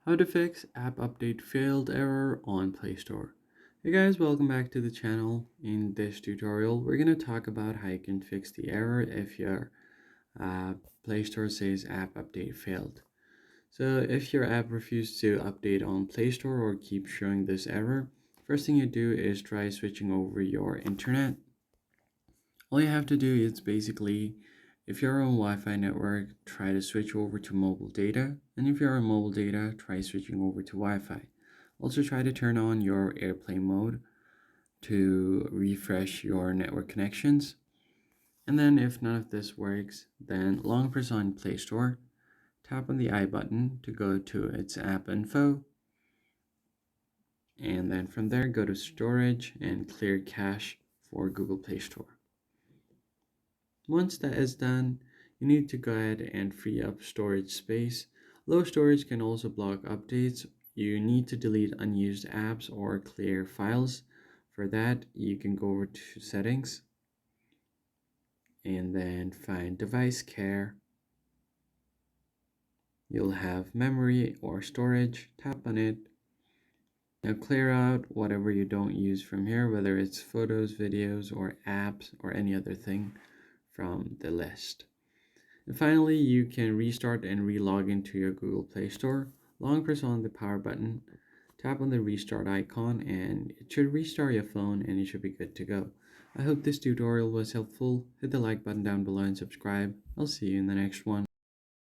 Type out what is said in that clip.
How to fix app update failed error on Play Store. Hey guys, welcome back to the channel. In this tutorial, we're going to talk about how you can fix the error if your Play Store says app update failed. So if your app refuses to update on Play Store or keeps showing this error, first thing you do is try switching over your internet. All you have to do is basically, if you're on Wi-Fi network, try to switch over to mobile data, and if you're on mobile data, try switching over to Wi-Fi. Also try to turn on your airplane mode to refresh your network connections. And then if none of this works, then long press on Play Store, tap on the I button to go to its app info, and then from there go to storage and clear cache for Google Play Store. Once that is done, you need to go ahead and free up storage space. Low storage can also block updates. You need to delete unused apps or clear files. For that, you can go over to settings and then find device care. You'll have memory or storage. Tap on it. Now clear out whatever you don't use from here, whether it's photos, videos, or apps, or any other thing from the list. And finally, you can restart and re-log into your Google Play Store. Long press on the power button, tap on the restart icon, and it should restart your phone and you should be good to go. I hope this tutorial was helpful. Hit the like button down below and subscribe. I'll see you in the next one.